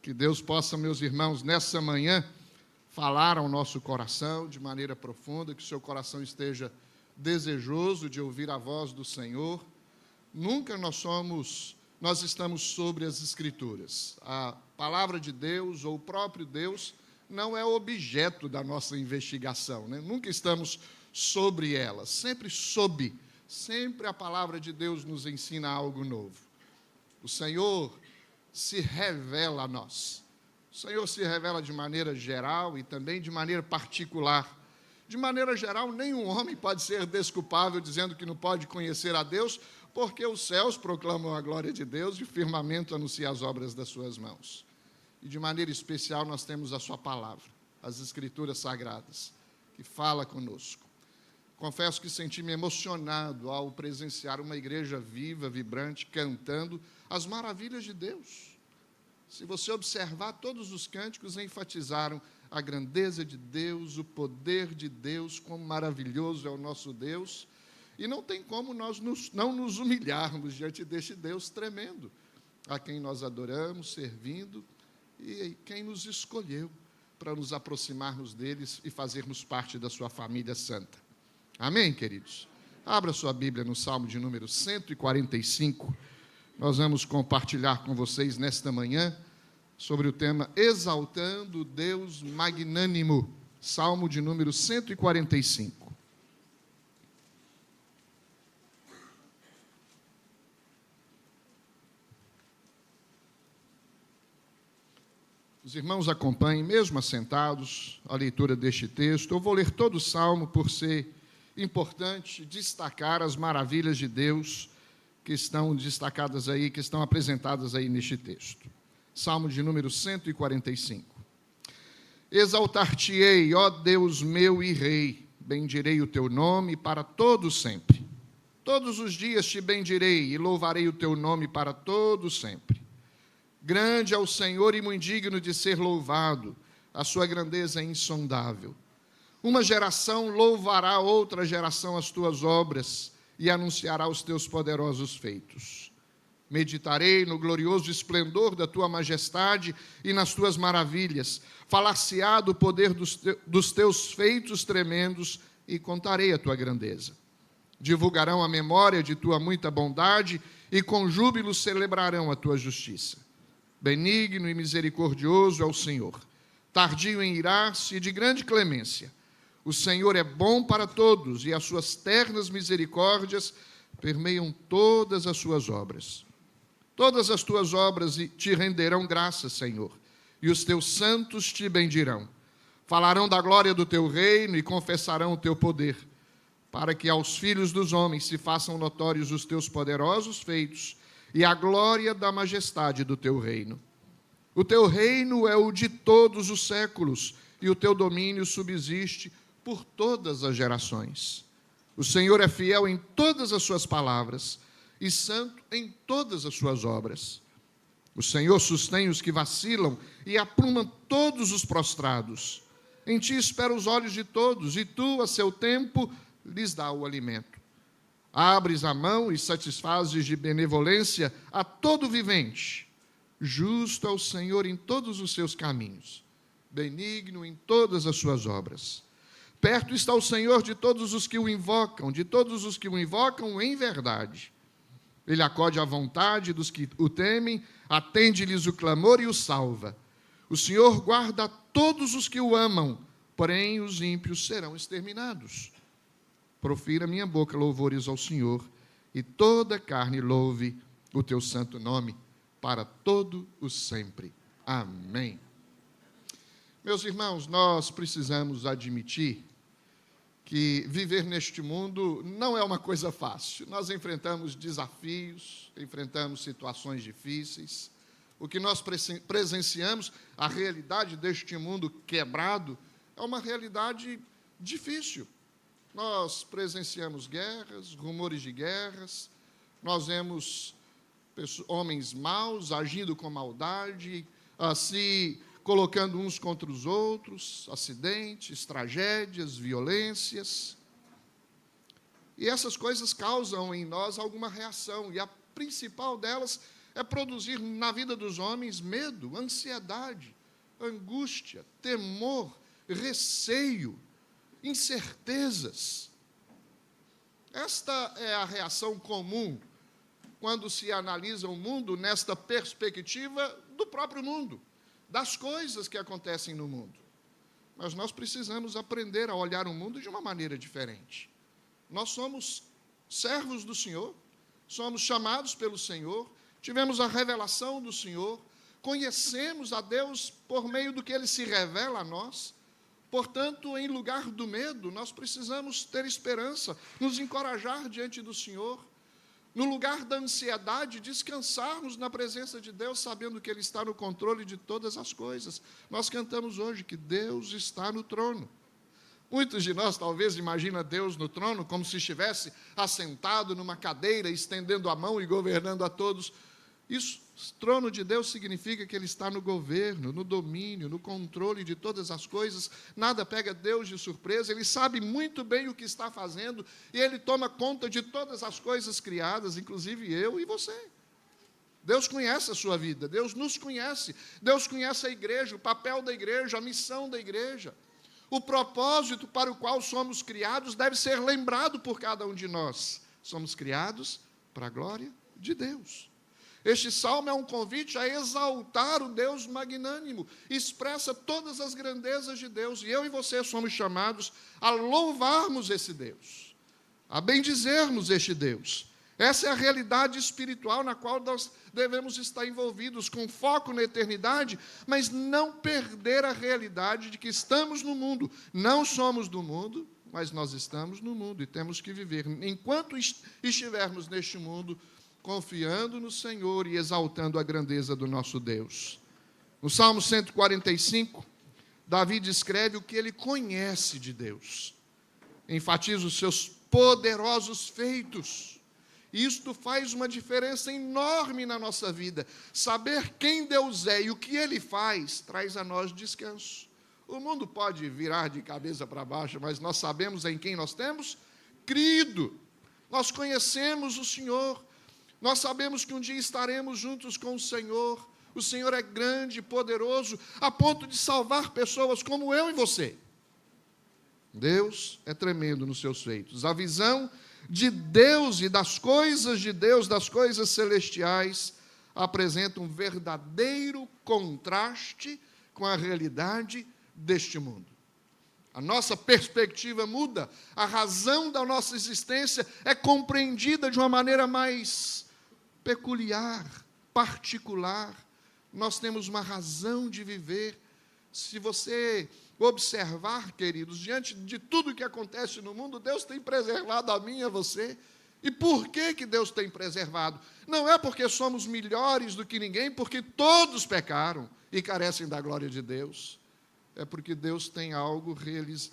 Que Deus possa, meus irmãos, nessa manhã, falar ao nosso coração de maneira profunda, que o seu coração esteja desejoso de ouvir a voz do Senhor. Nunca nós estamos sobre as Escrituras. A palavra de Deus ou o próprio Deus não é objeto da nossa investigação, né? Nunca estamos sobre elas, sempre sob. Sempre a palavra de Deus nos ensina algo novo. O Senhor se revela a nós. O Senhor se revela de maneira geral e também de maneira particular. De maneira geral, nenhum homem pode ser desculpável dizendo que não pode conhecer a Deus, porque os céus proclamam a glória de Deus e o firmamento anuncia as obras das suas mãos. E de maneira especial nós temos a sua palavra, as Escrituras Sagradas, que fala conosco. Confesso que senti-me emocionado ao presenciar uma igreja viva, vibrante, cantando as maravilhas de Deus. Se você observar, todos os cânticos enfatizaram a grandeza de Deus, o poder de Deus, quão maravilhoso é o nosso Deus. E não tem como nós não nos humilharmos diante deste Deus tremendo, a quem nós adoramos, servindo, e quem nos escolheu para nos aproximarmos deles e fazermos parte da sua família santa. Amém, queridos? Abra sua Bíblia no Salmo de número 145. Nós vamos compartilhar com vocês nesta manhã sobre o tema Exaltando o Deus Magnânimo. Salmo de número 145. Os irmãos acompanhem, mesmo assentados, a leitura deste texto. Eu vou ler todo o Salmo por ser importante destacar as maravilhas de Deus que estão destacadas aí, que estão apresentadas aí neste texto. Salmo de número 145. Exaltar-te-ei, ó Deus meu e Rei, bendirei o teu nome para todo sempre. Todos os dias te bendirei e louvarei o teu nome para todo sempre. Grande é o Senhor e muito digno de ser louvado, a sua grandeza é insondável. Uma geração louvará outra geração as tuas obras e anunciará os teus poderosos feitos. Meditarei no glorioso esplendor da tua majestade e nas tuas maravilhas. Falar-se-á do poder dos teus feitos tremendos e contarei a tua grandeza. Divulgarão a memória de tua muita bondade e com júbilo celebrarão a tua justiça. Benigno e misericordioso é o Senhor, tardio em irar-se e de grande clemência. O Senhor é bom para todos, e as suas ternas misericórdias permeiam todas as suas obras. Todas as tuas obras te renderão graças, Senhor, e os teus santos te bendirão. Falarão da glória do teu reino e confessarão o teu poder, para que aos filhos dos homens se façam notórios os teus poderosos feitos e a glória da majestade do teu reino. O teu reino é o de todos os séculos, e o teu domínio subsiste por todas as gerações. O Senhor é fiel em todas as suas palavras e santo em todas as suas obras. O Senhor sustém os que vacilam e apruma todos os prostrados. Em ti espera os olhos de todos, e tu, a seu tempo, lhes dá o alimento. Abres a mão e satisfazes de benevolência a todo vivente. Justo é o Senhor em todos os seus caminhos, benigno em todas as suas obras. Perto está o Senhor de todos os que o invocam, em verdade. Ele acode à vontade dos que o temem, atende-lhes o clamor e o salva. O Senhor guarda todos os que o amam, porém os ímpios serão exterminados. Profira minha boca louvores ao Senhor, e toda carne louve o teu santo nome, para todo o sempre. Amém. Meus irmãos, nós precisamos admitir que viver neste mundo não é uma coisa fácil. Nós enfrentamos desafios, enfrentamos situações difíceis. O que nós presenciamos, a realidade deste mundo quebrado, é uma realidade difícil. Nós presenciamos guerras, rumores de guerras, nós vemos homens maus agindo com maldade, se colocando uns contra os outros, acidentes, tragédias, violências. E essas coisas causam em nós alguma reação, e a principal delas é produzir na vida dos homens medo, ansiedade, angústia, temor, receio, incertezas. Esta é a reação comum quando se analisa o mundo nesta perspectiva do próprio mundo, das coisas que acontecem no mundo. Mas nós precisamos aprender a olhar o mundo de uma maneira diferente. Nós somos servos do Senhor, somos chamados pelo Senhor, tivemos a revelação do Senhor, conhecemos a Deus por meio do que Ele se revela a nós. Portanto, em lugar do medo, nós precisamos ter esperança, nos encorajar diante do Senhor. No lugar da ansiedade, descansarmos na presença de Deus, sabendo que Ele está no controle de todas as coisas. Nós cantamos hoje que Deus está no trono. Muitos de nós talvez imaginam Deus no trono como se estivesse assentado numa cadeira, estendendo a mão e governando a todos. Isso, trono de Deus significa que Ele está no governo, no domínio, no controle de todas as coisas. Nada pega Deus de surpresa, Ele sabe muito bem o que está fazendo e Ele toma conta de todas as coisas criadas, inclusive eu e você. Deus conhece a sua vida, Deus nos conhece, Deus conhece a igreja, o papel da igreja, a missão da igreja. O propósito para o qual somos criados deve ser lembrado por cada um de nós. Somos criados para a glória de Deus. Este salmo é um convite a exaltar o Deus magnânimo, expressa todas as grandezas de Deus, e eu e você somos chamados a louvarmos esse Deus, a bendizermos este Deus. Essa é a realidade espiritual na qual nós devemos estar envolvidos, com foco na eternidade, mas não perder a realidade de que estamos no mundo. Não somos do mundo, mas nós estamos no mundo e temos que viver, enquanto estivermos neste mundo, confiando no Senhor e exaltando a grandeza do nosso Deus. No Salmo 145, Davi descreve o que ele conhece de Deus. Enfatiza os seus poderosos feitos. Isto faz uma diferença enorme na nossa vida. Saber quem Deus é e o que Ele faz, traz a nós descanso. O mundo pode virar de cabeça para baixo, mas nós sabemos em quem nós temos crido. Nós conhecemos o Senhor. Nós sabemos que um dia estaremos juntos com o Senhor. O Senhor é grande e poderoso, a ponto de salvar pessoas como eu e você. Deus é tremendo nos seus feitos. A visão de Deus e das coisas de Deus, das coisas celestiais, apresenta um verdadeiro contraste com a realidade deste mundo. A nossa perspectiva muda, a razão da nossa existência é compreendida de uma maneira mais peculiar, particular. Nós temos uma razão de viver. Se você observar, queridos, diante de tudo que acontece no mundo, Deus tem preservado a mim e a você. E por que Deus tem preservado? Não é porque somos melhores do que ninguém, porque todos pecaram e carecem da glória de Deus. É porque Deus tem algo,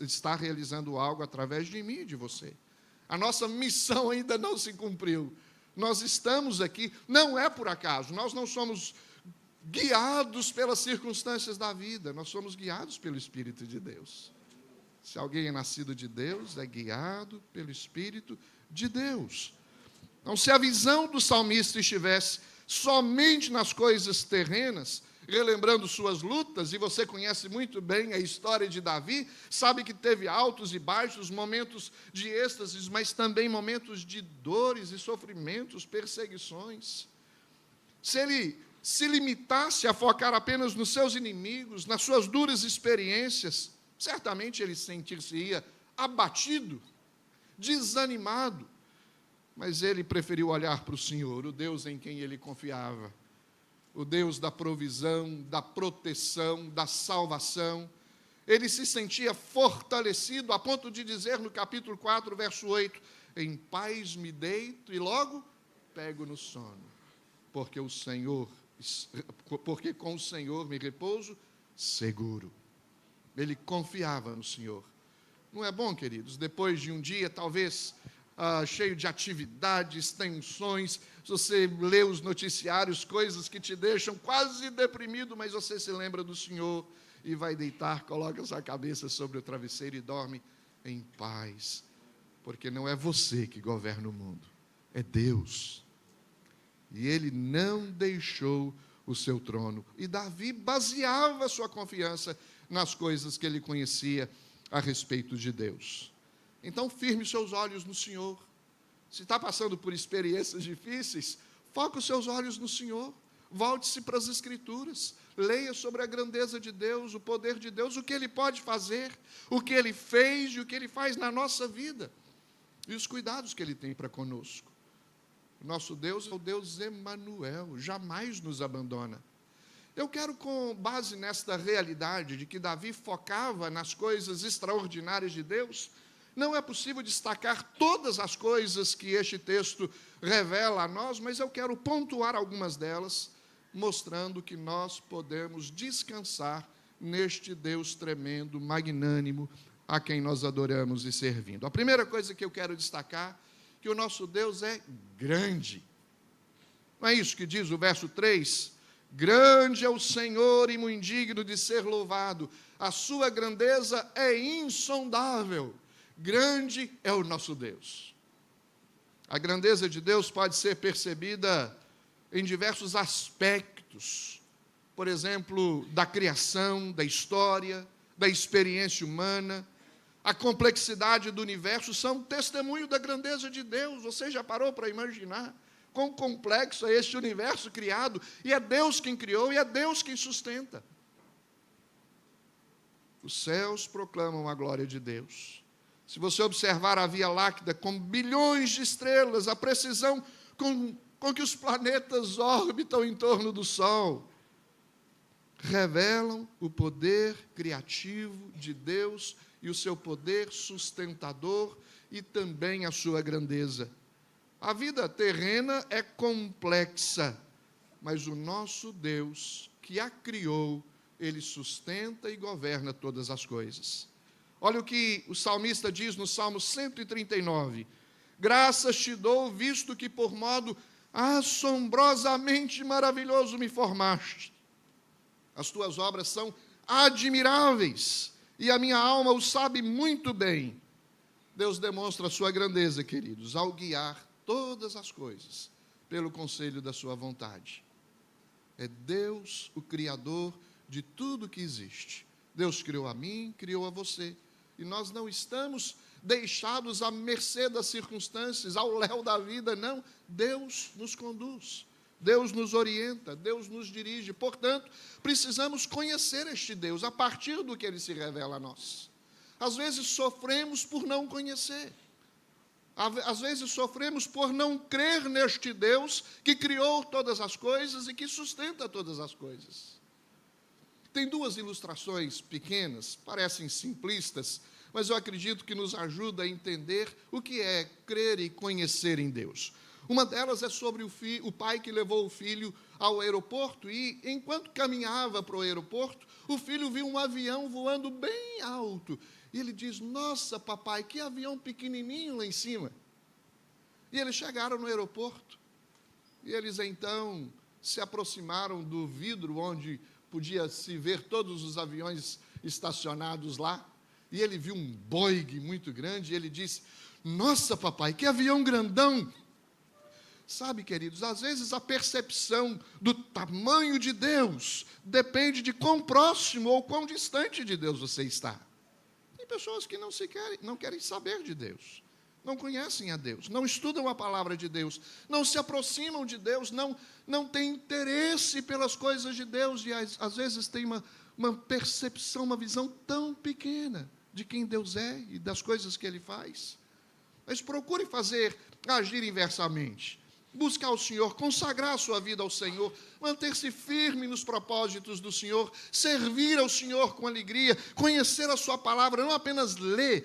está realizando algo através de mim e de você. A nossa missão ainda não se cumpriu. Nós estamos aqui, não é por acaso, nós não somos guiados pelas circunstâncias da vida, nós somos guiados pelo Espírito de Deus. Se alguém é nascido de Deus, é guiado pelo Espírito de Deus. Então, se a visão do salmista estivesse somente nas coisas terrenas, relembrando suas lutas, e você conhece muito bem a história de Davi, sabe que teve altos e baixos, momentos de êxtases, mas também momentos de dores e sofrimentos, perseguições. Se ele se limitasse a focar apenas nos seus inimigos, nas suas duras experiências, certamente ele sentir-se-ia abatido, desanimado, mas ele preferiu olhar para o Senhor, o Deus em quem ele confiava, o Deus da provisão, da proteção, da salvação. Ele se sentia fortalecido, a ponto de dizer no capítulo 4, verso 8, em paz me deito e logo pego no sono, porque com o Senhor me repouso seguro. Ele confiava no Senhor. Não é bom, queridos, depois de um dia, talvez cheio de atividades, tensões, você lê os noticiários, coisas que te deixam quase deprimido, mas você se lembra do Senhor e vai deitar, coloca sua cabeça sobre o travesseiro e dorme em paz, porque não é você que governa o mundo, é Deus. e ele não deixou o seu trono. E Davi baseava sua confiança nas coisas que ele conhecia a respeito de Deus. Então, firme os seus olhos no Senhor. Se está passando por experiências difíceis, foque os seus olhos no Senhor. Volte-se para as Escrituras. Leia sobre a grandeza de Deus, o poder de Deus, o que Ele pode fazer, o que Ele fez e o que Ele faz na nossa vida. E os cuidados que Ele tem para conosco. O nosso Deus é o Deus Emanuel, jamais nos abandona. Eu quero, com base nesta realidade de que Davi focava nas coisas extraordinárias de Deus, não é possível destacar todas as coisas que este texto revela a nós, mas eu quero pontuar algumas delas, mostrando que nós podemos descansar neste Deus tremendo, magnânimo, a quem nós adoramos e servindo. A primeira coisa que eu quero destacar, que o nosso Deus é grande. Não é isso que diz o verso 3? Grande é o Senhor e muito indigno de ser louvado. A sua grandeza é insondável. Grande é o nosso Deus. A grandeza de Deus pode ser percebida em diversos aspectos. Por exemplo, da criação, da história, da experiência humana. A complexidade do universo são testemunho da grandeza de Deus. Você já parou para imaginar quão complexo é este universo criado? E é Deus quem criou e é Deus quem sustenta. Os céus proclamam a glória de Deus. Se você observar a Via Láctea com bilhões de estrelas, a precisão com que os planetas orbitam em torno do Sol, revelam o poder criativo de Deus e o seu poder sustentador e também a sua grandeza. A vida terrena é complexa, mas o nosso Deus, que a criou, Ele sustenta e governa todas as coisas. Olha o que o salmista diz no Salmo 139. Graças te dou, visto que por modo assombrosamente maravilhoso me formaste. As tuas obras são admiráveis, e a minha alma o sabe muito bem. Deus demonstra a sua grandeza, queridos, ao guiar todas as coisas pelo conselho da sua vontade. É Deus o Criador de tudo que existe. Deus criou a mim, criou a você. E nós não estamos deixados à mercê das circunstâncias, ao léu da vida, não. Deus nos conduz, Deus nos orienta, Deus nos dirige. Portanto, precisamos conhecer este Deus a partir do que Ele se revela a nós. Às vezes sofremos por não conhecer. Às vezes sofremos por não crer neste Deus que criou todas as coisas e que sustenta todas as coisas. Tem duas ilustrações pequenas, parecem simplistas, mas eu acredito que nos ajuda a entender o que é crer e conhecer em Deus. Uma delas é sobre o pai que levou o filho ao aeroporto e, enquanto caminhava para o aeroporto, o filho viu um avião voando bem alto. E ele diz, nossa, papai, que avião pequenininho lá em cima. E eles chegaram no aeroporto. E eles, então, se aproximaram do vidro onde podia-se ver todos os aviões estacionados lá. E ele viu um Boeing muito grande. E ele disse, nossa, papai, que avião grandão. Sabe, queridos, às vezes a percepção do tamanho de Deus depende de quão próximo ou quão distante de Deus você está. Tem pessoas que não querem saber de Deus, não conhecem a Deus, não estudam a palavra de Deus, não se aproximam de Deus, não têm interesse pelas coisas de Deus e às vezes tem uma percepção, uma visão tão pequena de quem Deus é e das coisas que Ele faz. Mas procure agir inversamente. Buscar o Senhor, consagrar a sua vida ao Senhor, manter-se firme nos propósitos do Senhor, servir ao Senhor com alegria, conhecer a sua palavra, não apenas ler,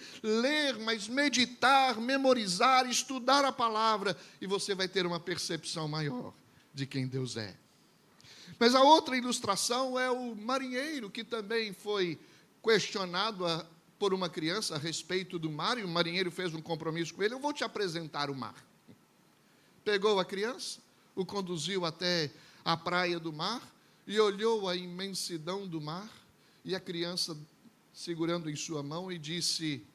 mas meditar, memorizar, estudar a palavra, e você vai ter uma percepção maior de quem Deus é. Mas a outra ilustração é o marinheiro, que também foi questionado por uma criança a respeito do mar, e o marinheiro fez um compromisso com ele, eu vou te apresentar o mar. Pegou a criança, o conduziu até a praia do mar e olhou a imensidão do mar e a criança segurando em sua mão e disse,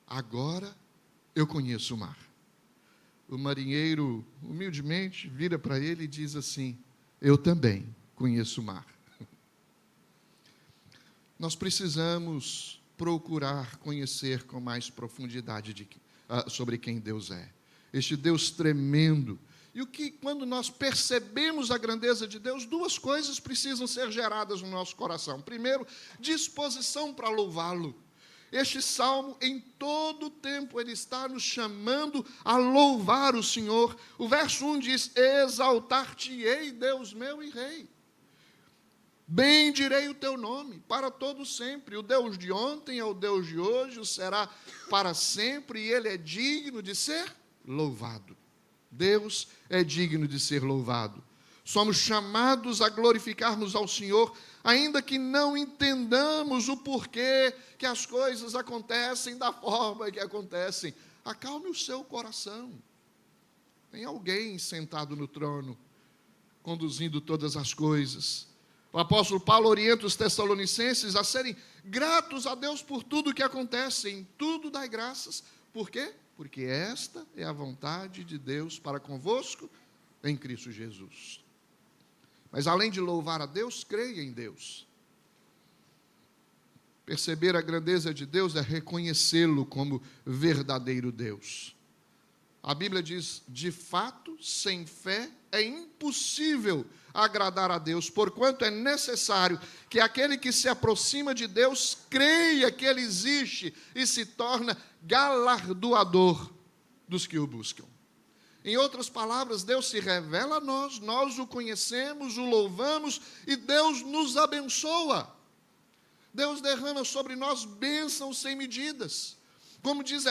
agora eu conheço o mar. o marinheiro, humildemente, vira para ele e diz assim: eu também conheço o mar. Nós precisamos procurar conhecer com mais profundidade sobre quem Deus é. Este Deus tremendo. E quando nós percebemos a grandeza de Deus, duas coisas precisam ser geradas no nosso coração. Primeiro, disposição para louvá-lo. Este salmo, em todo o tempo, ele está nos chamando a louvar o Senhor. O verso 1 diz: exaltar-te-ei, Deus meu e Rei. Bendirei o teu nome para todo sempre. O Deus de ontem é o Deus de hoje, o será para sempre, e ele é digno de ser louvado. Deus é digno de ser louvado. Somos chamados a glorificarmos ao Senhor, ainda que não entendamos o porquê que as coisas acontecem da forma que acontecem. Acalme o seu coração. Tem alguém sentado no trono, conduzindo todas as coisas. O apóstolo Paulo orienta os tessalonicenses a serem gratos a Deus por tudo que acontece. Em tudo dai graças. Por quê? Porque esta é a vontade de Deus para convosco em Cristo Jesus. Mas além de louvar a Deus, creia em Deus. Perceber a grandeza de Deus é reconhecê-lo como verdadeiro Deus. A Bíblia diz: de fato, sem fé é impossível agradar a Deus, porquanto é necessário que aquele que se aproxima de Deus creia que Ele existe e se torna galardoador dos que o buscam. Em outras palavras, Deus se revela a nós, nós o conhecemos, o louvamos e Deus nos abençoa. Deus derrama sobre nós bênçãos sem medidas. Como diz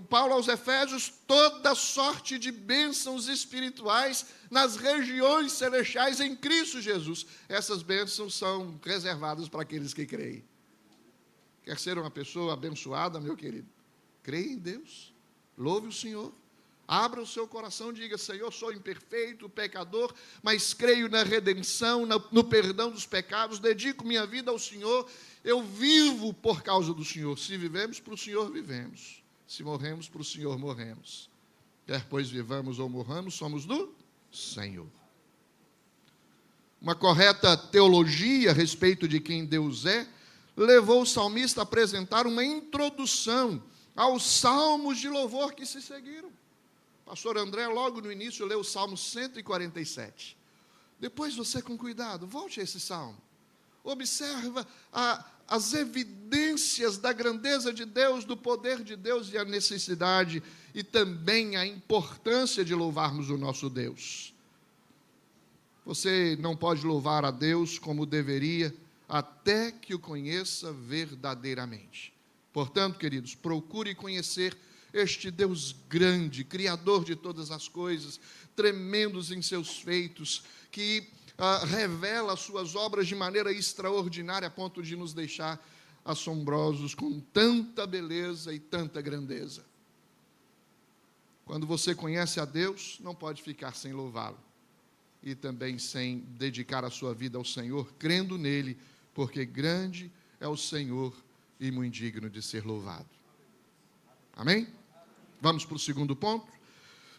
Paulo aos Efésios, toda sorte de bênçãos espirituais nas regiões celestiais em Cristo Jesus. Essas bênçãos são reservadas para aqueles que creem. Quer ser uma pessoa abençoada, meu querido? Creia em Deus, louve o Senhor, abra o seu coração, diga: Senhor, sou imperfeito, pecador, mas creio na redenção, no perdão dos pecados, dedico minha vida ao Senhor, eu vivo por causa do Senhor. Se vivemos, para o Senhor vivemos. Se morremos, para o Senhor morremos. Quer pois vivamos ou morramos, somos do Senhor. Uma correta teologia a respeito de quem Deus é, levou o salmista a apresentar uma introdução aos salmos de louvor que se seguiram. O pastor André, logo no início, leu o Salmo 147. Depois você, com cuidado, volte a esse salmo. Observa as evidências da grandeza de Deus, do poder de Deus e a necessidade e também a importância de louvarmos o nosso Deus. Você não pode louvar a Deus como deveria até que o conheça verdadeiramente. Portanto, queridos, procure conhecer este Deus grande, Criador de todas as coisas, tremendos em seus feitos, que revela as suas obras de maneira extraordinária, a ponto de nos deixar assombrosos com tanta beleza e tanta grandeza. Quando você conhece a Deus, não pode ficar sem louvá-lo, e também sem dedicar a sua vida ao Senhor, crendo nele, porque grande é o Senhor e muito digno de ser louvado. Amém? Vamos para o segundo ponto.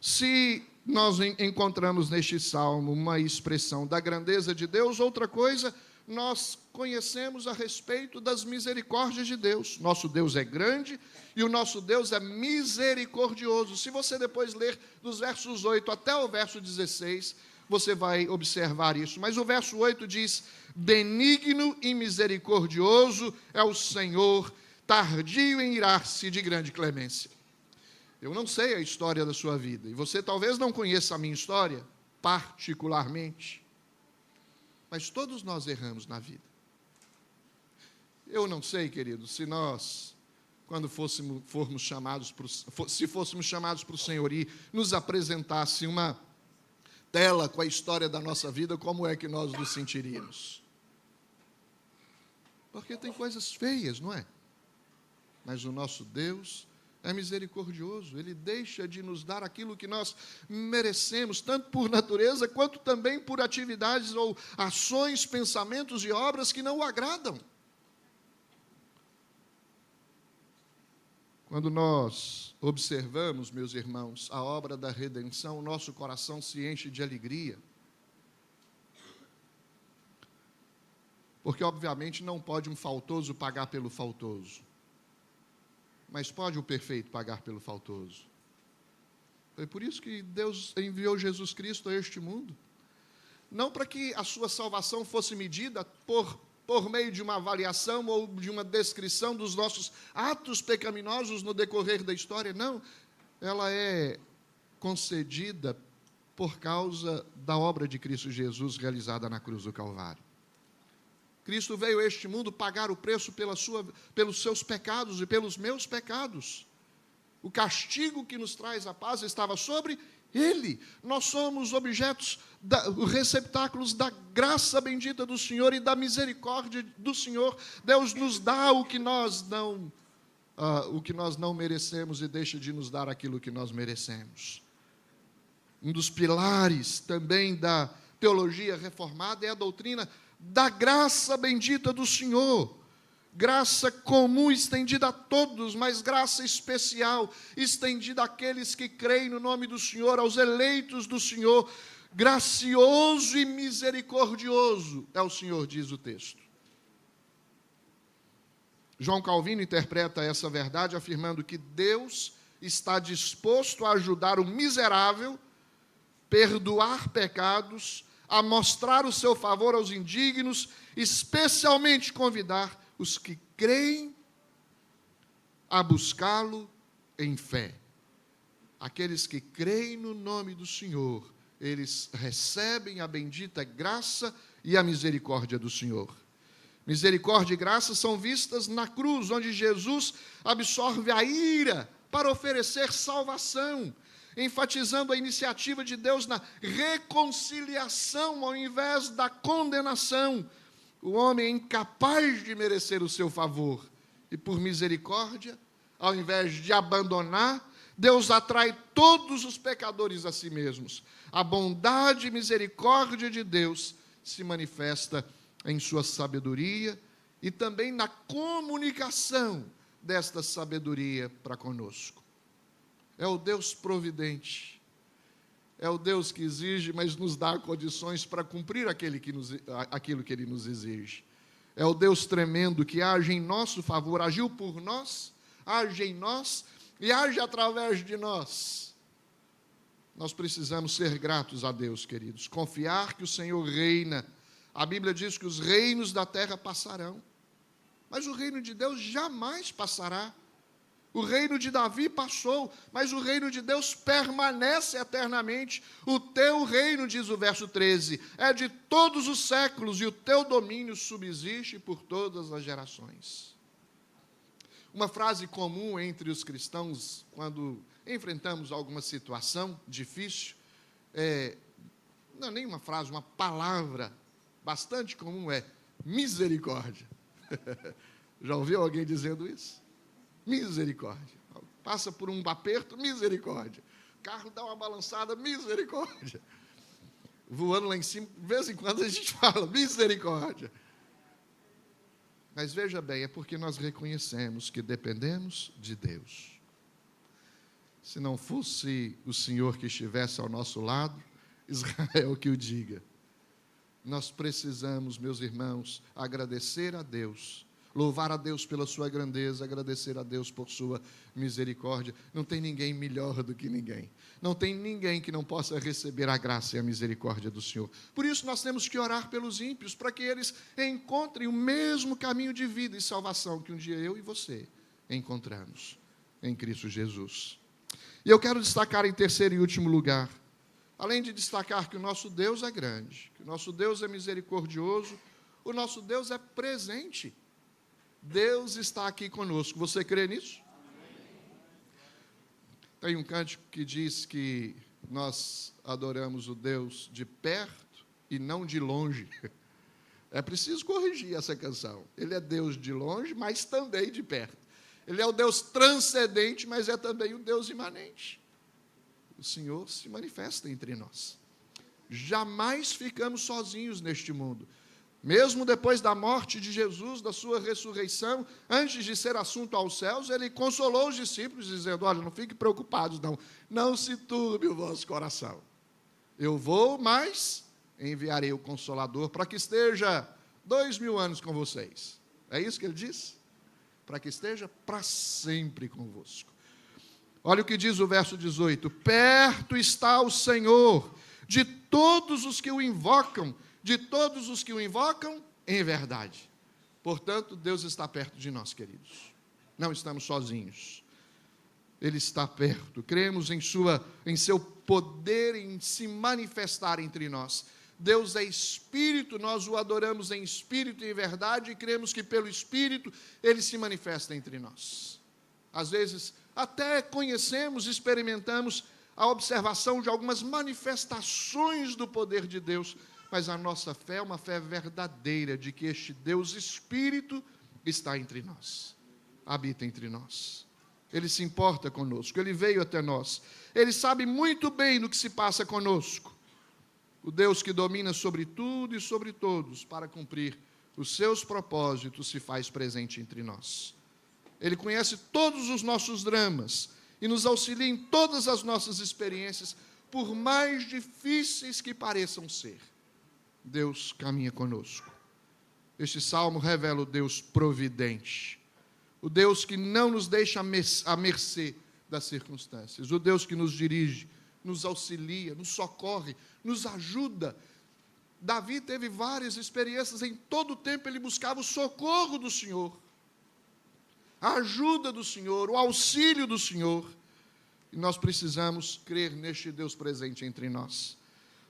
Se nós encontramos neste salmo uma expressão da grandeza de Deus, outra coisa, nós conhecemos a respeito das misericórdias de Deus. Nosso Deus é grande e o nosso Deus é misericordioso. Se você depois ler dos versos 8 até o verso 16, você vai observar isso. Mas o verso 8 diz: benigno e misericordioso é o Senhor, tardio em irar-se, de grande clemência. Eu não sei a história da sua vida, e você talvez não conheça a minha história, particularmente, mas todos nós erramos na vida. Eu não sei, querido, se nós, quando fôssemos chamados para o Senhor e nos apresentasse uma tela com a história da nossa vida, como é que nós nos sentiríamos? Porque tem coisas feias, não é? Mas o nosso Deus é misericordioso, Ele deixa de nos dar aquilo que nós merecemos, tanto por natureza, quanto também por atividades ou ações, pensamentos e obras que não o agradam. Quando nós observamos, meus irmãos, a obra da redenção, o nosso coração se enche de alegria. Porque, obviamente, não pode um faltoso pagar pelo faltoso. Mas pode o perfeito pagar pelo faltoso. Foi por isso que Deus enviou Jesus Cristo a este mundo. Não para que a sua salvação fosse medida por meio de uma avaliação ou de uma descrição dos nossos atos pecaminosos no decorrer da história. Não, ela é concedida por causa da obra de Cristo Jesus realizada na cruz do Calvário. Cristo veio a este mundo pagar o preço pelos seus pecados e pelos meus pecados. O castigo que nos traz a paz estava sobre Ele. Nós somos objetos, receptáculos da graça bendita do Senhor e da misericórdia do Senhor. Deus nos dá o que nós não merecemos e deixa de nos dar aquilo que nós merecemos. Um dos pilares também da teologia reformada é a doutrina da graça bendita do Senhor. Graça comum estendida a todos, mas graça especial estendida àqueles que creem no nome do Senhor, aos eleitos do Senhor. Gracioso e misericordioso é o Senhor, diz o texto. João Calvino interpreta essa verdade afirmando que Deus está disposto a ajudar o miserável, perdoar pecados, a mostrar o seu favor aos indignos, especialmente convidar os que creem a buscá-lo em fé. Aqueles que creem no nome do Senhor, eles recebem a bendita graça e a misericórdia do Senhor. Misericórdia e graça são vistas na cruz, onde Jesus absorve a ira para oferecer salvação, enfatizando a iniciativa de Deus na reconciliação ao invés da condenação. O homem é incapaz de merecer o seu favor. E por misericórdia, ao invés de abandonar, Deus atrai todos os pecadores a si mesmos. A bondade e misericórdia de Deus se manifesta em sua sabedoria e também na comunicação desta sabedoria para conosco. É o Deus providente. É o Deus que exige, mas nos dá condições para cumprir aquilo que Ele nos exige. É o Deus tremendo que age em nosso favor, agiu por nós, age em nós e age através de nós. Nós precisamos ser gratos a Deus, queridos. Confiar que o Senhor reina. A Bíblia diz que os reinos da terra passarão, mas o reino de Deus jamais passará. O reino de Davi passou, mas o reino de Deus permanece eternamente. O teu reino, diz o verso 13, é de todos os séculos e o teu domínio subsiste por todas as gerações. Uma frase comum entre os cristãos, quando enfrentamos alguma situação difícil, não é nem uma frase, uma palavra bastante comum é misericórdia. Já ouviu alguém dizendo isso? Misericórdia. Passa por um aperto, misericórdia. O carro dá uma balançada, misericórdia. Voando lá em cima, de vez em quando a gente fala, misericórdia. Mas veja bem, é porque nós reconhecemos que dependemos de Deus. Se não fosse o Senhor que estivesse ao nosso lado, Israel que o diga. Nós precisamos, meus irmãos, agradecer a Deus, louvar a Deus pela sua grandeza, agradecer a Deus por sua misericórdia. Não tem ninguém melhor do que ninguém. Não tem ninguém que não possa receber a graça e a misericórdia do Senhor. Por isso nós temos que orar pelos ímpios, para que eles encontrem o mesmo caminho de vida e salvação que um dia eu e você encontramos em Cristo Jesus. E eu quero destacar em terceiro e último lugar, além de destacar que o nosso Deus é grande, que o nosso Deus é misericordioso, o nosso Deus é presente. Deus está aqui conosco. Você crê nisso? Tem um cântico que diz que nós adoramos o Deus de perto e não de longe. É preciso corrigir essa canção. Ele é Deus de longe, mas também de perto. Ele é o Deus transcendente, mas é também o Deus imanente. O Senhor se manifesta entre nós. Jamais ficamos sozinhos neste mundo. Mesmo depois da morte de Jesus, da sua ressurreição, antes de ser assunto aos céus, ele consolou os discípulos, dizendo: olha, não fiquem preocupados, não se turbe o vosso coração. Eu vou, mas enviarei o Consolador para que esteja 2000 anos com vocês. É isso que ele diz? Para que esteja para sempre convosco. Olha o que diz o verso 18: perto está o Senhor de todos os que o invocam, em verdade. Portanto, Deus está perto de nós, queridos. Não estamos sozinhos. Ele está perto. Cremos em seu poder em se manifestar entre nós. Deus é Espírito, nós o adoramos em Espírito e em verdade, e cremos que pelo Espírito Ele se manifesta entre nós. Às vezes, até conhecemos, experimentamos a observação de algumas manifestações do poder de Deus, mas a nossa fé é uma fé verdadeira de que este Deus Espírito está entre nós, habita entre nós. Ele se importa conosco, Ele veio até nós, Ele sabe muito bem do que se passa conosco. O Deus que domina sobre tudo e sobre todos, para cumprir os seus propósitos, se faz presente entre nós. Ele conhece todos os nossos dramas e nos auxilia em todas as nossas experiências, por mais difíceis que pareçam ser. Deus caminha conosco. Este salmo revela o Deus providente, o Deus que não nos deixa à mercê das circunstâncias, o Deus que nos dirige, nos auxilia, nos socorre, nos ajuda. Davi teve várias experiências, em todo o tempo ele buscava o socorro do Senhor, a ajuda do Senhor, o auxílio do Senhor, e nós precisamos crer neste Deus presente entre nós.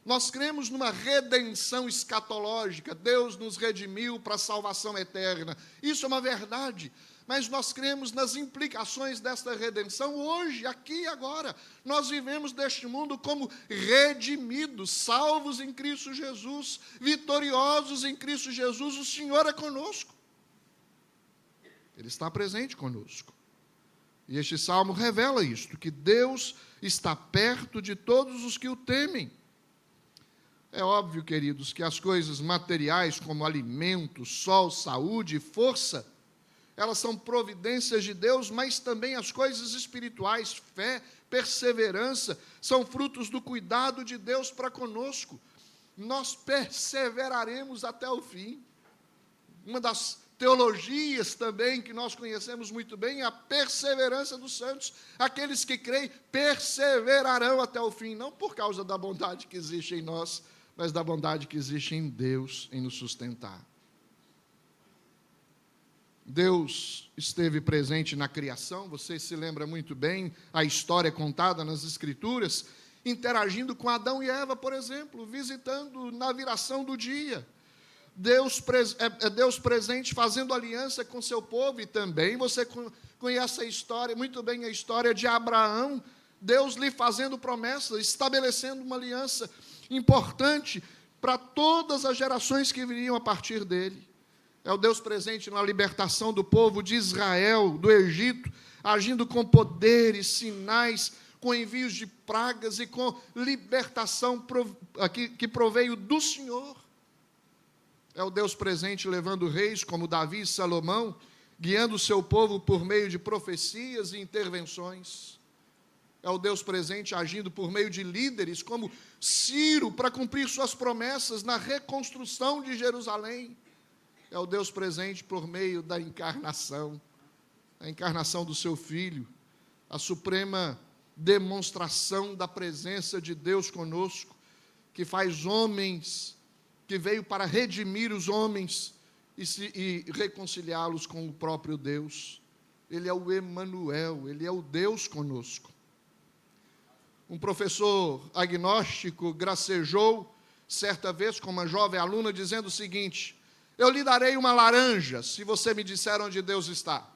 Nós cremos numa redenção escatológica, Deus nos redimiu para a salvação eterna, isso é uma verdade, mas nós cremos nas implicações desta redenção hoje, aqui e agora. Nós vivemos deste mundo como redimidos, salvos em Cristo Jesus, vitoriosos em Cristo Jesus. O Senhor é conosco, Ele está presente conosco. E este salmo revela isto, que Deus está perto de todos os que o temem. É óbvio, queridos, que as coisas materiais, como alimento, sol, saúde e força, elas são providências de Deus, mas também as coisas espirituais, fé, perseverança, são frutos do cuidado de Deus para conosco. Nós perseveraremos até o fim. Uma das teologias também que nós conhecemos muito bem é a perseverança dos santos. Aqueles que creem perseverarão até o fim, não por causa da bondade que existe em nós, mas da bondade que existe em Deus em nos sustentar. Deus esteve presente na criação, você se lembra muito bem, a história contada nas Escrituras, interagindo com Adão e Eva, por exemplo, visitando na viração do dia. Deus presente fazendo aliança com seu povo, e também você conhece a história, muito bem a história de Abraão, Deus lhe fazendo promessa, estabelecendo uma aliança importante para todas as gerações que viriam a partir dele. É o Deus presente na libertação do povo de Israel, do Egito, agindo com poderes, sinais, com envios de pragas e com libertação que proveio do Senhor. É o Deus presente levando reis como Davi e Salomão, guiando o seu povo por meio de profecias e intervenções. É o Deus presente agindo por meio de líderes como Ciro, para cumprir suas promessas na reconstrução de Jerusalém. É o Deus presente por meio da encarnação, a encarnação do seu Filho, a suprema demonstração da presença de Deus conosco, que faz homens, que veio para redimir os homens e reconciliá-los com o próprio Deus. Ele é o Emanuel, Ele é o Deus conosco. Um professor agnóstico gracejou, certa vez, com uma jovem aluna, dizendo o seguinte: eu lhe darei uma laranja, se você me disser onde Deus está.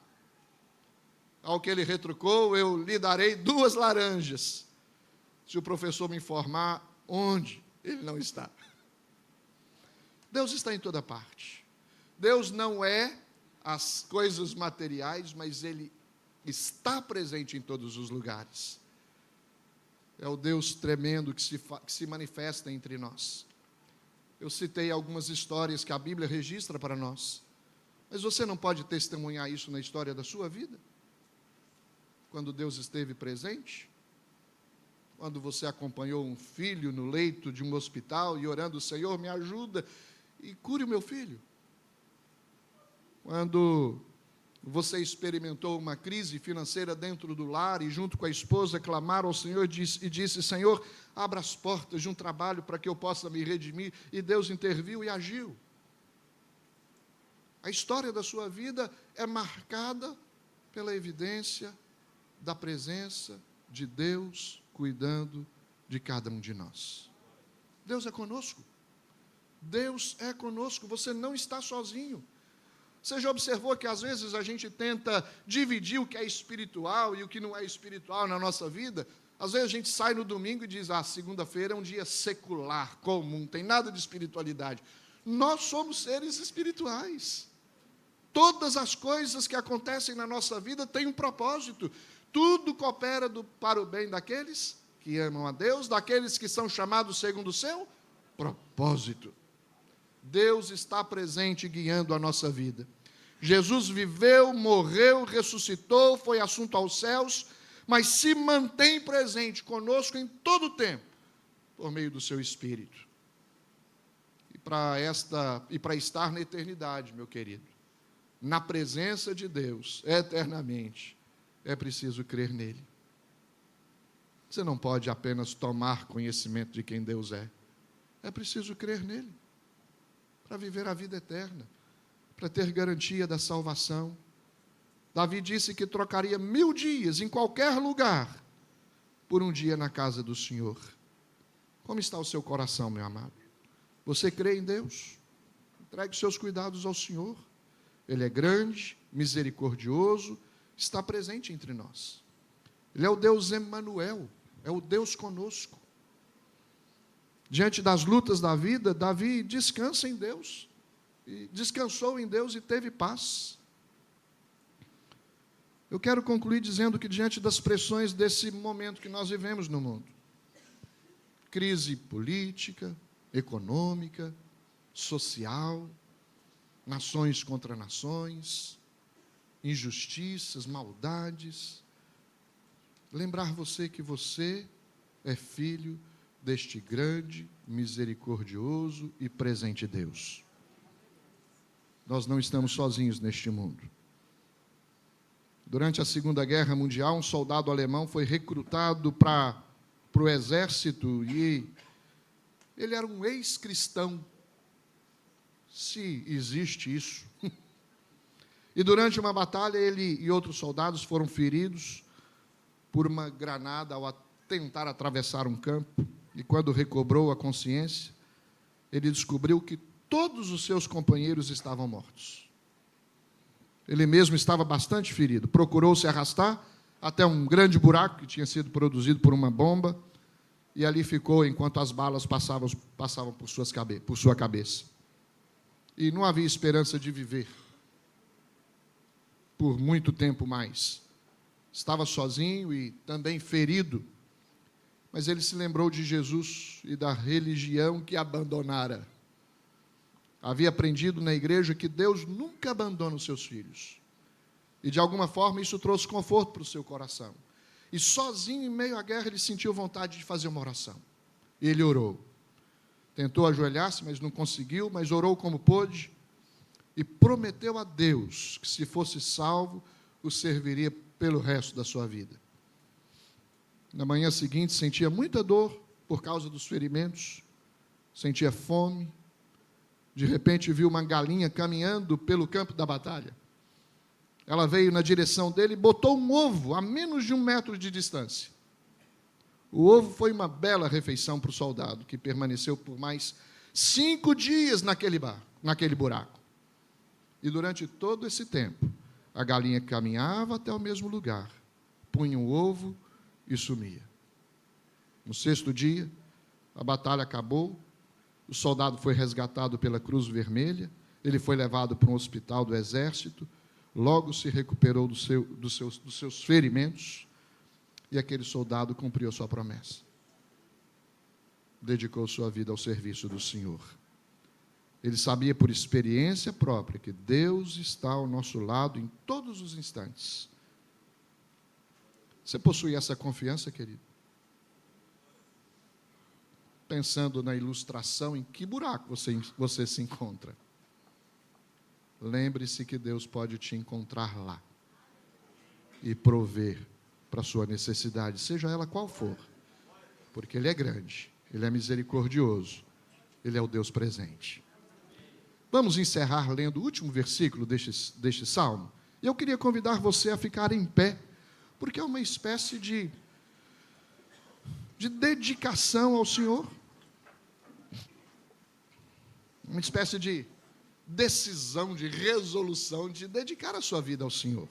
Ao que ele retrucou: eu lhe darei 2 laranjas, se o professor me informar onde ele não está. Deus está em toda parte. Deus não é as coisas materiais, mas Ele está presente em todos os lugares. É o Deus tremendo que se manifesta entre nós. Eu citei algumas histórias que a Bíblia registra para nós. Mas você não pode testemunhar isso na história da sua vida? Quando Deus esteve presente? Quando você acompanhou um filho no leito de um hospital e orando, Senhor, me ajuda e cure o meu filho? Quando você experimentou uma crise financeira dentro do lar e junto com a esposa clamaram ao Senhor e disse, Senhor, abra as portas de um trabalho para que eu possa me redimir, e Deus interviu e agiu. A história da sua vida é marcada pela evidência da presença de Deus cuidando de cada um de nós. Deus é conosco. Deus é conosco, você não está sozinho. Você já observou que às vezes a gente tenta dividir o que é espiritual e o que não é espiritual na nossa vida? Às vezes a gente sai no domingo e diz, segunda-feira é um dia secular, comum, não tem nada de espiritualidade. Nós somos seres espirituais. Todas as coisas que acontecem na nossa vida têm um propósito. Tudo coopera para o bem daqueles que amam a Deus, daqueles que são chamados segundo o seu propósito. Deus está presente guiando a nossa vida. Jesus viveu, morreu, ressuscitou, foi assunto aos céus, mas se mantém presente conosco em todo o tempo, por meio do seu Espírito. E para estar na eternidade, meu querido, na presença de Deus, eternamente, é preciso crer nele. Você não pode apenas tomar conhecimento de quem Deus é. É preciso crer nele, para viver a vida eterna, para ter garantia da salvação. Davi disse que trocaria 1000 dias em qualquer lugar por um dia na casa do Senhor. Como está o seu coração, meu amado? Você crê em Deus? Entregue seus cuidados ao Senhor. Ele é grande, misericordioso, está presente entre nós. Ele é o Deus Emanuel, é o Deus conosco. Diante das lutas da vida, Davi descansa em Deus, e descansou em Deus e teve paz. Eu quero concluir dizendo que diante das pressões desse momento que nós vivemos no mundo, crise política, econômica, social, nações contra nações, injustiças, maldades, lembrar você que você é filho deste grande, misericordioso e presente Deus. Nós não estamos sozinhos neste mundo. Durante a Segunda Guerra Mundial, um soldado alemão foi recrutado para o exército e ele era um ex-cristão, se existe isso. E durante uma batalha, ele e outros soldados foram feridos por uma granada ao tentar atravessar um campo. E quando recobrou a consciência, ele descobriu que todos os seus companheiros estavam mortos. Ele mesmo estava bastante ferido. Procurou se arrastar até um grande buraco que tinha sido produzido por uma bomba, e ali ficou enquanto as balas passavam por sua cabeça. E não havia esperança de viver por muito tempo mais. Estava sozinho e também ferido, mas ele se lembrou de Jesus e da religião que abandonara. Havia aprendido na igreja que Deus nunca abandona os seus filhos. E de alguma forma isso trouxe conforto para o seu coração. E sozinho, em meio à guerra, ele sentiu vontade de fazer uma oração. E ele orou. Tentou ajoelhar-se, mas não conseguiu, mas orou como pôde. E prometeu a Deus que, se fosse salvo, o serviria pelo resto da sua vida. Na manhã seguinte, sentia muita dor por causa dos ferimentos, sentia fome. De repente, viu uma galinha caminhando pelo campo da batalha. Ela veio na direção dele e botou um ovo a menos de 1 metro de distância. O ovo foi uma bela refeição para o soldado, que permaneceu por mais 5 dias naquele buraco. E durante todo esse tempo, a galinha caminhava até o mesmo lugar, punha um ovo e sumia. No 6º dia, a batalha acabou, o soldado foi resgatado pela Cruz Vermelha, ele foi levado para um hospital do exército, logo se recuperou dos seus ferimentos, e aquele soldado cumpriu sua promessa. Dedicou sua vida ao serviço do Senhor. Ele sabia por experiência própria que Deus está ao nosso lado em todos os instantes. Você possui essa confiança, querido? Pensando na ilustração, em que buraco você se encontra? Lembre-se que Deus pode te encontrar lá e prover para a sua necessidade, seja ela qual for, porque Ele é grande, Ele é misericordioso, Ele é o Deus presente. Vamos encerrar lendo o último versículo deste salmo. E eu queria convidar você a ficar em pé, porque é uma espécie de dedicação ao Senhor, uma espécie de decisão, de resolução, de dedicar a sua vida ao Senhor.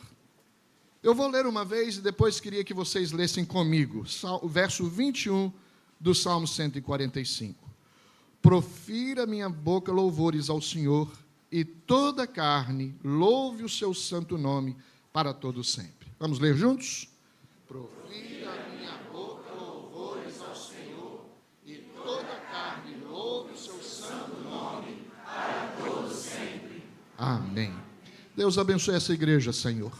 Eu vou ler uma vez e depois queria que vocês lessem comigo, o verso 21 do Salmo 145. Profira minha boca louvores ao Senhor, e toda carne louve o seu santo nome para todo sempre. Vamos ler juntos? Profira minha boca louvores ao Senhor, e toda carne louve o seu santo nome para todo sempre. Amém. Deus abençoe essa igreja, Senhor.